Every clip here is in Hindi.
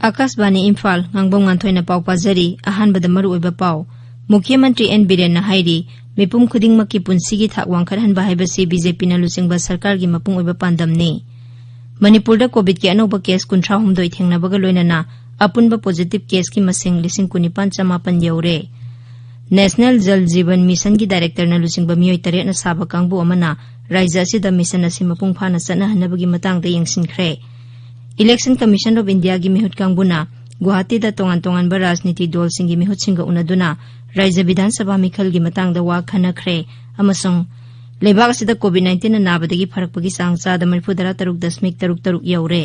आकाशवाणी इम्फाल Ngangbam Nganthoi पाव पाजरी अहानबदा मरुओइबा पाव मुख्यमंत्री एन बीरेन हाइरी मिपुम खुदिंगमकी पुंसीगी थाक वांखरहनबा हाइबसी बीजेपी ना लुचिंगबा सरकार गी मपुंग ओइबा पांदमने मणिपुर कोविड के अनोबा केस 39 थेंगनाबगा लोइनाना अपुनबा पॉजिटिव केस की मसिंग 19,958 यौरे नेशनल जल जीवन मिशन की डायरेक्टर ना लुचिंगबा मियोय तरेट ना साबा कांगबु अमना राज्य असिदा मिशन असि मपुंग फाना सनहनबगी मतंगदा यंगसिनख्रे इलेक्शन कमीशन ऑफ इंडिया की मिहुत कांगबुना गुवाहाटी दा तोंगान तोंगानबा राजनीति दल सिंगी मिहुत सिंगा उनादुना राज्य विधानसभा मिखल की मतंगदा वा खनख्रे अमसंग लेबाग असिदा कोविड-19 ना नाबदगी फरकपगी सांग चादा 43.33 यौरे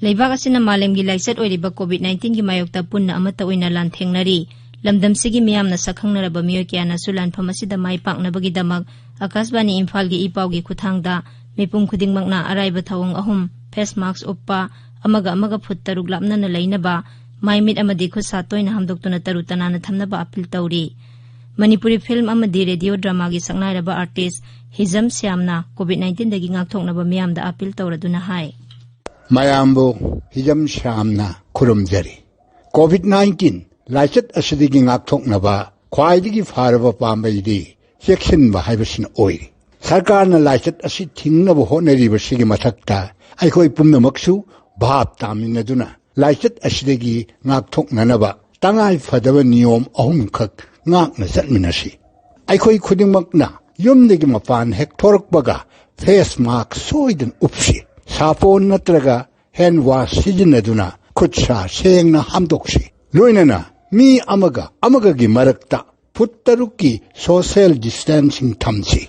लेबाग असिना मालेमगी लाइसत ओइरिबा कोविड-19 की मायोक्ता पुन्ना अमता ओइना लानथेंगनारी लमदमसिगी मियामना सखंगनरबा मियोय क्याना सुलानफम असिदा माइ पाकनबगी दमक आकाशवाणी इम्फाल की इपावगी खुथांगदा मिपुम खुदिंगमकना अराइबा थवंग अहुम फेस मास्क उप्पा अमगा फुट तरुक लापनना लैनबा माइमिट अमदी खुद सातोइना हमदोक्तुना तरुतनाना थमनबा अपील तौरी मणिपुरी फिल्म अमदी रेडियो ड्रामा की सकनाइरबा आर्टिस्ट हिजम श्यामना कोविड-19 दगी ngaktoknaba miyamda appeal tauraduna hai Mayambo hijam shamna kurumjari COVID-19 laichat asidigi ngaktoknaba khwaidigi faraba pambaidi cheksinba haibasina oiri sarkar na laichat asi thingnaba honariba sigi mathakta aikhoi pumnamaksu bhab taminaduna laichat asidigi ngaktoknanaba tangai phadaba niyom ahumkhak ngakna chatminasi aikhoi khudingmakna yumdigi mapan hek thorakbaga face mask soidan upsi सापोन नत्रगा हैंड वॉश सिजनदुना खुदसा सेंगना हमदोक्सी लोइनना मी अमगा की मरक्ता फुट तरुकी सोशल डिस्टेंसिंग थमसी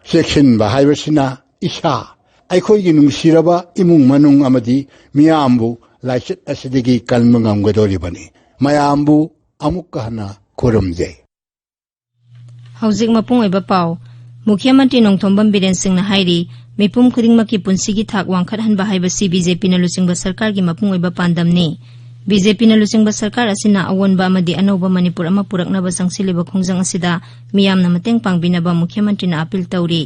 सेक्शन बाहाइबसिना इसा आइखोइगी नुंगसिरबा इमुंग मनुंग अमदी मियामबु लाइसत असिदिगी कलमंगमगदोरिबनी मयामबु अमुकहना खुरमजे हौजिक मपुंग ओइबा पाव मुख्यमंत्री नोंथोंबम बीरेन सिंहना हाइरी मिपुम खुदिंगमकी पुंसीगी थाक वांखरहनबा हाइबसी बीजेपी ना लुचिंगबा सरकार की मपुंग ओइबा पांदमने बीजेपी ना लुचिंगबा सरकार असिना अवोनबा अमदी अनौबा मणिपुर अमा पुरकनबा संगसिलेबा खोंजंग असिदा मियामना मतेंग पांगबिनबा मुख्यमंत्री ना अपील तौरी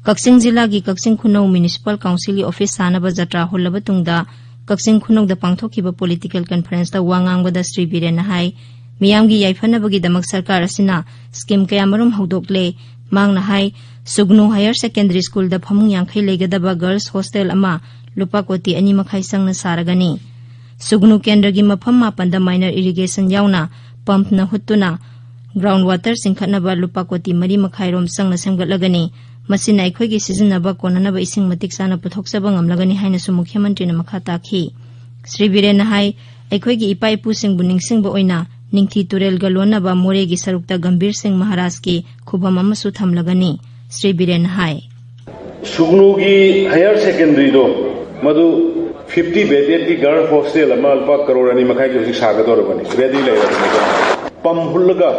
कक्सिंग जिला की कक्सिंग खुनौ म्युनिसिपल काउंसिल की ऑफिस सानबा जत्रा होलबा तुंगदा कक्सिंग खुनौदा पांगथोखिबा पॉलिटिकल कॉन्फ्रेंस दा वांगांगबदा श्री बीरेन हाई मियामगी याइफनबगी दमक सरकार असिना स्कीम कयामरुम हौदोकले मांगना हाई सुगनु हायर सेकेंडरी स्कूल दा फमुंग यांखै लेगदबा गर्ल्स हॉस्टल अमा लुपा कोटी अनि मखाई संगना सारगनी सुगनु केंद्र की मफम मापनदा माइनर इरिगेशन यावना पंप न हुत्तुना ग्राउंड वाटर सिंखतनबा लुपा कोटी मरी मखाई रोम संगना सेमगतलगनी मसिना अखोइगी सिजनबा कोननबा इसिंग मतिक साना पुथोक्सबा ngamlagani हाइनसु मुख्यमंत्री न मखा ताखी श्री बीरेन हाई अखोइगी इपा इपु सिंग बुनिंगसिंग ओइना निंगथि तुरेल गलोनबा मोरे की सरुक्ता गंभीर सिंह महाराज की खुबम अमसु थमलगनी श्री बीरेन हाई सुगनु की हायर सेकेंडरी दो मधु 50 बेडेड की गर्ल हॉस्टल अमा लुपा करोड़ अनि मखाई की सागदोरबनी रेडी लेरबनी पम हुल्लगा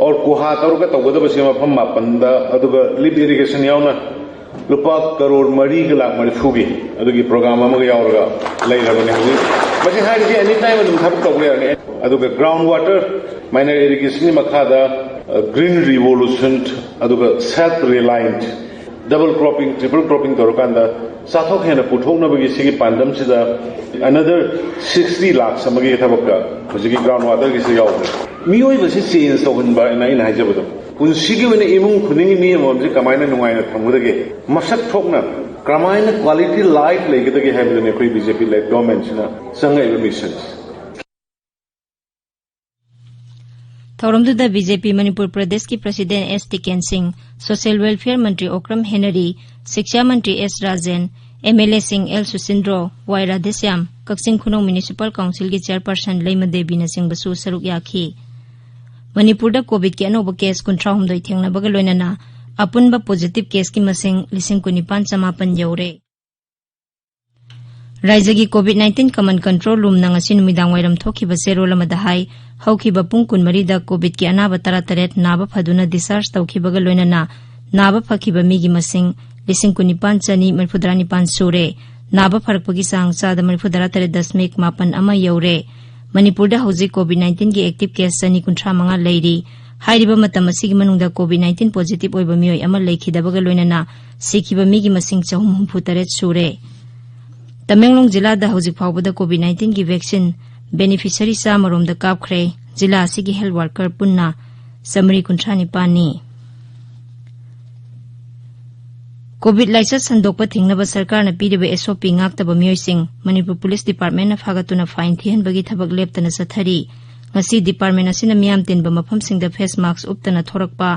और कुहा तरुगा तौगदबसी मफम मापनदा अदुगा लिप इरिगेशन यावना लुपा करोड़ मरी के लाख मरिफुगी अदुगी प्रोग्राम अमगा यावरगा लेरबनी हजि मसि हाइदि एनी टाइम अदुम थबक तौगलेरने अदुगा ग्राउंड वाटर माइनर इरिगेशन मखादा ग्रीन रिवोल्यूशन अदुगा self reliant double cropping triple cropping तौरकांदा साथोक हेना पुथोकनबगी सिगी पांदम सिदा अनदर 60 लाख समगी थबका हजिगी ग्राउंड वाटर की से याव मियोय बसे चेंज तौहनबा नाइन हाइजबदो पुनसिगी वने इमुंग खुनिंगी मी मोमजे कमायना नुंगायना थंगदगे मसक थोकना क्रमायना क्वालिटी लाइफ लेगदगे हाइबदने कोई बीजेपी लेड गवर्नमेंट सिना संगैबा मिशन थौरमदुदा बीजेपी मणिपुर प्रदेश की president S Tiken Singh social welfare मंत्री ओक्रम हेनरी शिक्षा मंत्री S Rajen MLA Singh L Susindro Y Radheshyam Kakching Khunou municipal council की चेयरपर्सन लेमा देवी नसिंगबसु सरुक याखी मणिपुर कोविड के अनोब केस 39 थेंगनबगा लोइनना अपुनबा पॉजिटिव केस की मसिंग 19,958 यौरे राज्य की कोविड-19 कमन कंट्रोल रूम नंगसी नुमिदांग वाइरम थोखिबा सेरोल अमदा हाई हौखिबा पुंग 23 कोविड की अनाबा 33 नाबा फदुना discharge तौखिबगा लोइनना Naba फखिबा मीगी मसिंग 19,959 सूरे Naba फरकपगी Chang 94.8% you're मणिपुरदा हौजिक कोविड-19 की एक्टिव केस 235 लेरी हाइरिबा मतम असिगी मनुंगदा कोविड-19 पॉजिटिव ओइबा मियोय अमा लेखिदबगा लोइनना सिखिबा मिगी मसिंग 338 सूरे तमेंगलोंग जिलादा हौजिक फावबदा कोविड-19 की वैक्सीन बेनिफिशियरी चामरोमदा कापख्रे जिला असिगी हेल्थ वर्कर पुन्ना 139 नि कोविड लाइसेंस संदोकपा थिंगनबा सरकारना पीरिबा SOP ngaktaba miyoising Manipur Police Department na phagatuna fine thihanbagi thabak leptana sathari ngasi department asina miyam tinba mafamsingda face mask uptana thorakpa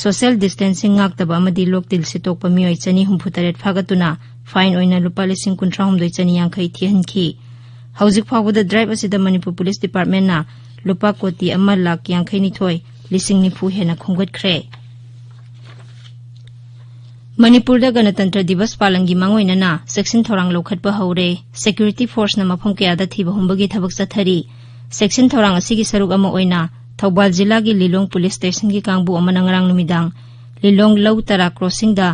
social distancing ngaktaba amadi loktil sitokpa miyoi 238 phagatuna fine oina lupa 1,39,250 thihanki hauzik phawda drive asida Manipur Police Department na lupa koti 1,50,000 1,90,000 hena khonggatkhre मणिपुरदा गणतंत्र दिवस पालंगी मांगोइनना सेक्शन थोरांग लौखटपा हौरे सिक्योरिटी फोर्स ना मफम कयादा थिबा हुंबगी थबक चथरी सेक्शन थोरांग असिगी सरुक अमा ओइना थौबाल जिला की लिलोंग पुलिस स्टेशन की कांगबु अमना ngarang नुमिदांग लिलोंग लौ तरा क्रॉसिंग दा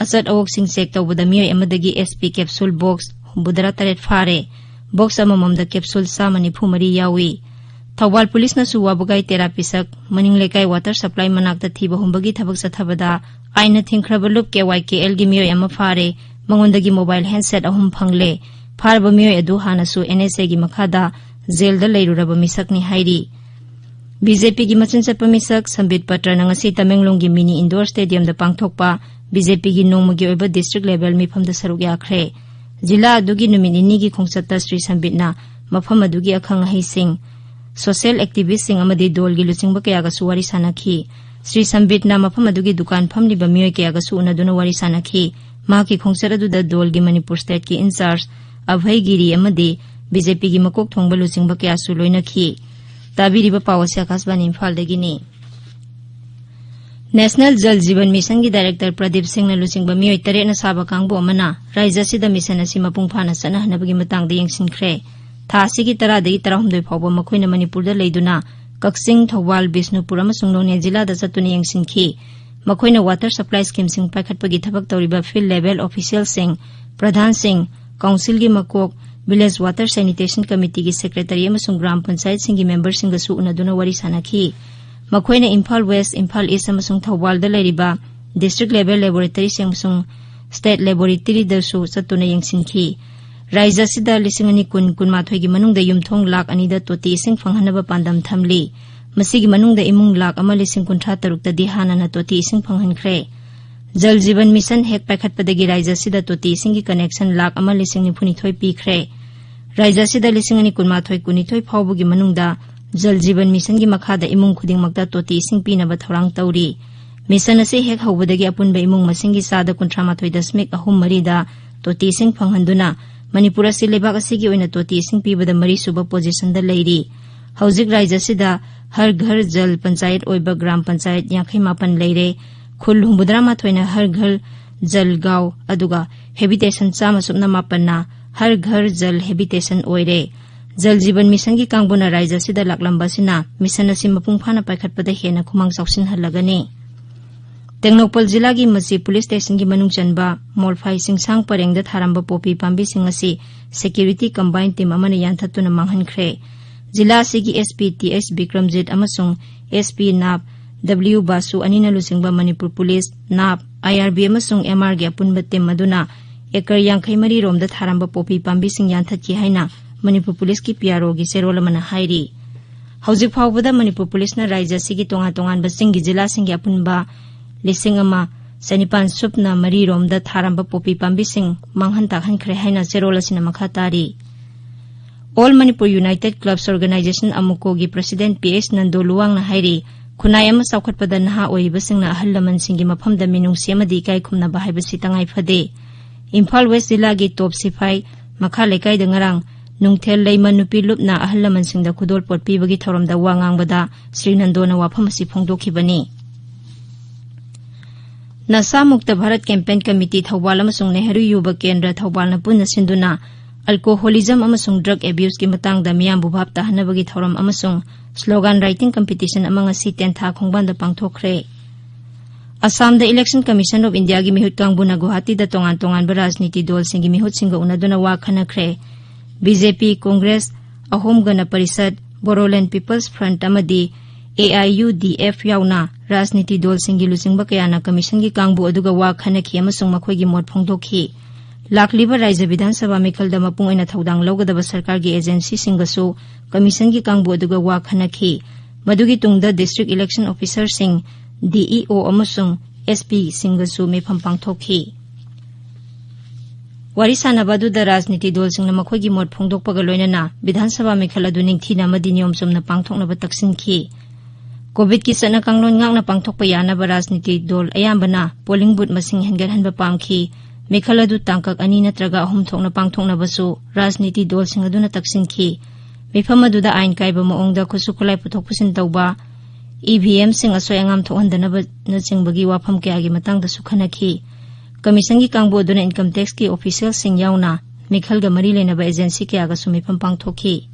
असत अवक सिंग चेक तौबदा मियोय अमदगी एसपी कैप्सूल बॉक्स हुंबुदरा तरेट फारे बॉक्स अमममदा कैप्सूल 94 यावी थौबाल पुलिस ना सुवाबगाई तेरापिसक मनिंग लेकाई वाटर सप्लाई मनाकता थिबा हुंबगी थबक चथबदा आइना थिंख्रब लुप KYKL गी मियोय अमा फारे मंगोंदगी मोबाइल हैंडसेट अहुम फंगले फारब मियोय अदु हानसु NSA गी मखादा जेलदा लैरुरब मिसकनी हाइरी बीजेपी की मचिन चटप मिसक संबित पत्र नंगसी तमेंगलोंग गी मिनी इंडोर स्टेडियम दा पांगथोकपा बीजेपी गी नोंमगी ओइबा डिस्ट्रिक्ट लेवल मिफमदा सरुक याखरे जिला अदुगी नुमित इन्नी गी खोंगचत्ता श्री संबितना मफम अदुगी अखंग हाइसिंग सोशल एक्टिविस्ट सिंग अमदी दोल गी लुचिंगबा कयागा सुवारी सानाखी श्री संबितना मफम अदुगी दुकान फमलिबा मियोय कयागा सु उनदुना वारी सानाखी माकी खोंगचर अदुदा दोल गी मणिपुर स्टेट की इंचार्ज अभय गिरी अमदी बीजेपी की मकोक थोंगबा लुचिंगबा कयासु लोइनखी ताबिरिबा पावसी आकाशवाणी इम्फालदगिनी नेशनल जल जीवन मिशन की डायरेक्टर प्रदीप सिंह ने लुचिंगबा मियोय 3 ना साबा कांगबो अमना राज्यसिदा मिशन असि मपुंग फाना सनहनबगी मतंगदा यंगसिनख्रे थासी की 10 दगी 19 फावबा मखोइना मणिपुरदा लेदुना कक्सिंग थौबाल बिष्णुपुर अमसुंग नोने जिला दा चतुना यंगसिनखी मखोइना वाटर सप्लाई स्कीम सिंग पाखटपगी थबक तौरिबा फील्ड लेवल ऑफिशियल सिंग प्रधान सिंह काउंसिल की मकोक विलेज वाटर सैनिटेशन कमिटी की सेक्रेटरी अमसुंग ग्राम पंचायत सिंग की मेंबर सिंग गसु उनदुना वरी सानाखी मखोइना इम्फाल वेस्ट इम्फाल ईस्ट अमसुंग थौबाल दा लैरिबा डिस्ट्रिक्ट लेवल लेबोरेटरी सिंग अमसुंग स्टेट लेबोरेटरी दसु चतुना यंगसिनखी राज्यसिदा 2019 की मनुंगदा युमथोंग लाख 2 तोटी इसिंग फंगहनबा पांदम थमली मसिगी मनुंगदा इमुंग लाख 1,53 तदी हानाना तोटी इसिंग फंगहनख्रे जल जीवन मिशन हेक पाखटपदगी राज्यसिदा तोटी इसिंग की कनेक्शन लाख 1,93 पीख्रे राज्यसिदा 2019 फावबगी मनुंगदा जल जीवन मिशन की मखादा इमुंग खुदिंगमक्ता तोटी इसिंग पीनबा थौरांग तौरी मिशन असे हेक हौबदगी अपुनबा इमुंग मसिंगी 138.3 दा तोटी इसिंग फंगहनदुना मणिपुर से लेबाक असिगी ओइना तोटी इसिंग पीबदा मरी सुबा पोजिशन दा लैरी हौजिक राज्यसिदा हर घर जल पंचायत ओइबा ग्राम पंचायत 58 लैरे खुल हुंबुद्रा माथोइना हर घर जल गांव अदुगा हेबिटेशन 108 हर घर जल हेबिटेशन ओइरे जल जीवन मिशन की कांगबुना राज्यसिदा लाकलंबासिना मिशन असि मपुंग फाना पाखटपदा हेना खुमांग साउसिन हलगनी तेंगनोपल जिला की मसी पुलिस स्टेशन की मनुंग चनबा मोलफाई सिंगसांग परेंगदा थारंबा पोपी पांबी सिंग असि सिक्योरिटी कंबाइन टीम अमने यानथतुना मांगहनख्रे जिला असिगी एसपी TH विक्रमजीत अमसुंग एसपी नाप W बासु अनिना लुसिंगबा मणिपुर पुलिस नाप IRB अमसुंग MR गे अपुनबा टीम मदुना एकर 53 रोमदा थारंबा पोपी पांबी सिंग यानथतकी हाइना मणिपुर पुलिस की PRO गी सेरोल अमना हाइरी हौजिक फावबदा मणिपुर पुलिस ना राज्य असिगी तोंगा बसिंग जिला सिंग अपुनबा 1,000 सुपना मरी रोमदा थारंबा पोपी पांबी सिंग मांगहन ताखनख्रे हाइना सेरोल असिना मखा तारी all Manipur united clubs organisation अमुको की प्रेसिडेंट PH नंदोलुवांग ना हाइरी खुनाय अमा साउखटपदा नहा ओइबसिंगना अहल लमन सिंगी मफमदा मिनुंगसी अमदी इकाई खुमना बाहाइबसि तंगाई फदे इम्फाल वेस्ट जिला की टॉप सिफाई मखा लेकाई दंगरांग नुंगथेल लैमन नुपी लुपना अहल लमन सिंगदा खुदोल पोट पीबगी थौरमदा वा ngangbada श्री नंदोना वाफम असि फोंदोखिबनी नशा मुक्त भारत कैंपेन कमिटी थौबाल अमसुंग नेहरू युवा केंद्र थौबालना पुन्ना सिंधुना अल्कोहोलिज्म अमसुंग ड्रग एब्यूज की मतंगदा मियाम बुभाब ताहनबगी थौरम अमसुंग स्लोगन राइटिंग कंपटीशन अमंग असि 10 था खोंगबांदा पांगथोखरे Assam Election Commission of India gi mihut kangbuna Guwahati da tongan raजनीति dol singi mihut singa unaduna wa khanakre BJP Congress ahom gana parisad Bodoland People's Front amadi AIUDF yauna raजनीति dol singi lusingba kayana commission gi kangbu aduga wa khanaki amasung makhoi gi mot phongdokhi lakliba Rajya Vidhan Sabha Mikhal da mapung aina thodang lawgadaba sarkar gi agency singasu commission gi kangbu aduga wa khanaki madugi tungda district election officer sing DEO amasung SP singasu mefam pangthokhi wari sanabadu da rajniti dol singna makhoi gi mot phongdokpaga loinana Vidhan Sabha Mikhal adu ningthina madi niyom somna pangthokna ba taksinki COVID ki sana kanglon ngakna pangthokpa yana ba rajniti dol ayambana polling booth masing hengarhan ba pamki Mikhal adu tangkak ani natraga ahum thokna pangthokna basu rajniti dol sing aduna taksinki mifam adu da ain kaiba maongda khusukulai puthok pusin tawba EVM sing asoy angam thohandana ba na singbagi wafam kya gi matang da sukhanaki commission gi kangbo aduna income tax ki official sing yauna Mikhal ga mari lena ba agency kya ga sumifam pangthokhi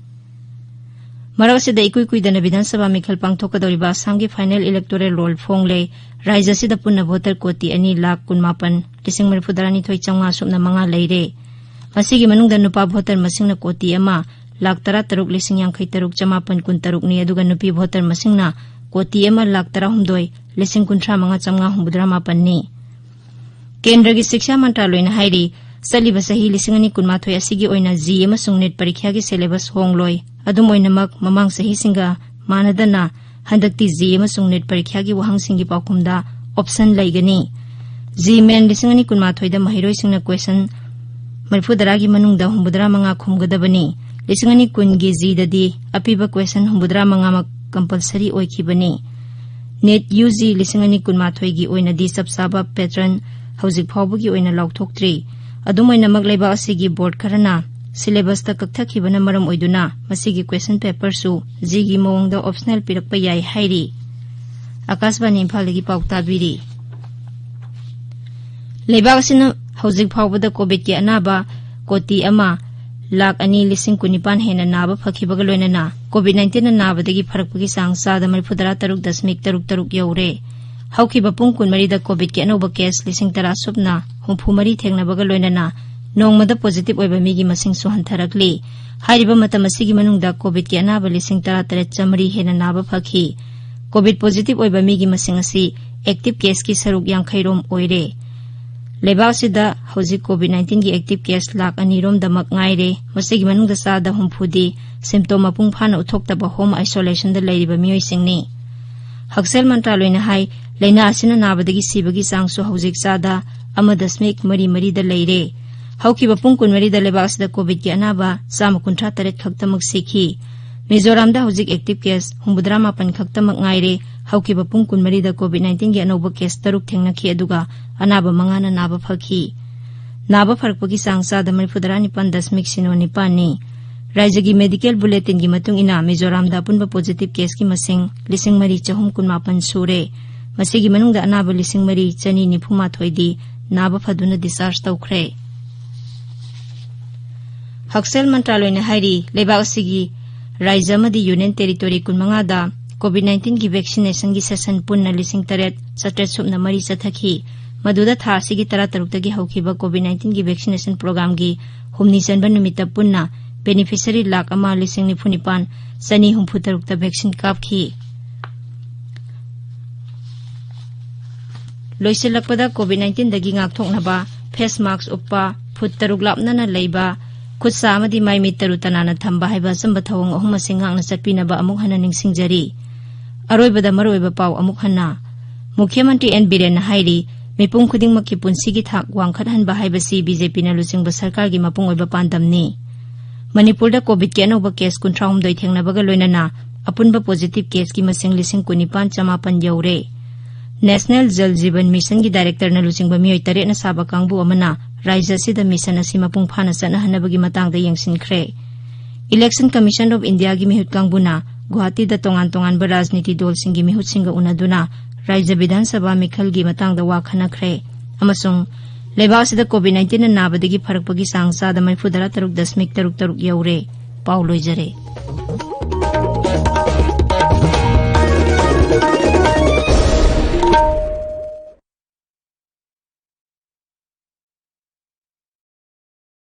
Marawasi da ikui dana Vidhan Sabha Mikhal pangthokadori ba Assam gi final electoral roll fongle Rajya si da punna voter koti ani lakh kunmapan lising marifudarani thoi changwa sumna manga leire masigi manungda nupa voter masingna koti ama lakh tara taruk lising yang khai taruk chamapan kun taruk ni aduga nupi voter masingna koti ama lakh tara humdoi lising kuntra manga chamnga humbudra mapan ni Kendra gi Shiksha Mantraloy na hairi saliba sahi lising ani kunmathoi asigi oina G amasung net parikya gi syllabus hongloi adum oinamak mamang sahi singa manadana handakti G amasung net parikya gi wahang singi paukumda option laigani G men lising ani kunmathoi da mahiroi singna question marfudara gi manungda humbudra manga khumgadabani lising ani kun gi G dadi apiba question humbudra manga mak compulsory oikhibani net UG lising ani kunmathoi gi oina di sabsaba patron hauzik phawbugi oina lauthoktre adumoina maglaiba asigi board kharana syllabus ta kakthakibana maram oiduna masigi question paper su jigi mawngda optional pirakpa yai hairi Akashbani Imphal gi pauta biri leibak sina hauzik phawbada covid ki anaba koti ama lakh ani lising kunipan hena naba phakhibaga loinana covid-19 na nabadagi pharakpagi sangsa da marifudara taruk dasmik taruk yaure haukiba pung kunmari da covid ki anoba case lising tara subna humphumari thengnabaga loinana nongmada positive oiba migi masing su hantharakli hairiba matam asigi manungda covid ki anaba lising tara tare chamari hena naba phakhi covid positive oiba migi masing asi active case ki saruk yang khairom oire Leibasida hauzik COVID-19 gi active case lakh anirom damak ngaire masigi manungda sada humphudi symptom apung phana uthoktaba home isolation da leiriba mioi singni Haksel Mantraloy na hai leina asina nabadagi sibagi sangsu hauzik sada amadasmik mari da leire haukiba pung kunmari da leibasida covid ki anaba sama kuntra taret khaktamak sikhi Mizoram da hauzik active case humbudra mapan khaktamak ngaire haukiba pung kunmari da COVID-19 gi anoba case taruk thengnakhi aduga anaba mangana naba phakhi naba pharkpagi sangsa da marifudara nipan dasmik sino nipani Rajya gi medical bulletin gi matung ina Mizoram da punba positive case ki masing lising mari chahum kunmapan sure masigi manungda anaba lising mari chani nifuma thoidi naba phaduna discharge tawkhre Haksel Mantraloy na hairi leibak asigi Rajya madi Union Territory kunmanga da COVID-19 gi vaccination gi session punna lising taret satret subna mari chathakhi maduda tha sigi tara tarukta gi haukiba COVID-19 gi vaccination program gi humni sanba numita punna beneficiary lakh ama lising nifunipan sani humpu tarukta vaccine kapkhi loisilakpada COVID-19 dagi ngakthoknaba face mask uppa phut taruk lapnana leiba khutsa amadi mai mi taru tanana thamba haiba samba thawang ahuma singangna chapinaba amuk hana ningsingjari aroibada maroiba paw amuk hana Mukhyamantri N Biren hairi mipung khuding makki punsigi thak wangkhat hanba haiba si BJP na lusingba sarkar gi mapung oiba pandamni Manipur da covid ki anoba case kunthraum doi thengnabaga loinana apunba positive case ki masing lising kunipan chamapan yaure National Jal Jeevan Mission gi director na lusingba mioi tare na saba kangbu amana Rajya sida mission asi mapung phana sana hanabagi matangda yengsinkhre Election Commission of India gi mihut kangbuna Guwahati da tongan ba rajniti dol singi mihut singa unaduna Rajya Vidhan Sabha Mikhal gi matangda wa khanakre amasung leibasida COVID-19 na nabadagi pharakpagi sangsa da marifudara taruk dasmik taruk yaure Paulo Jare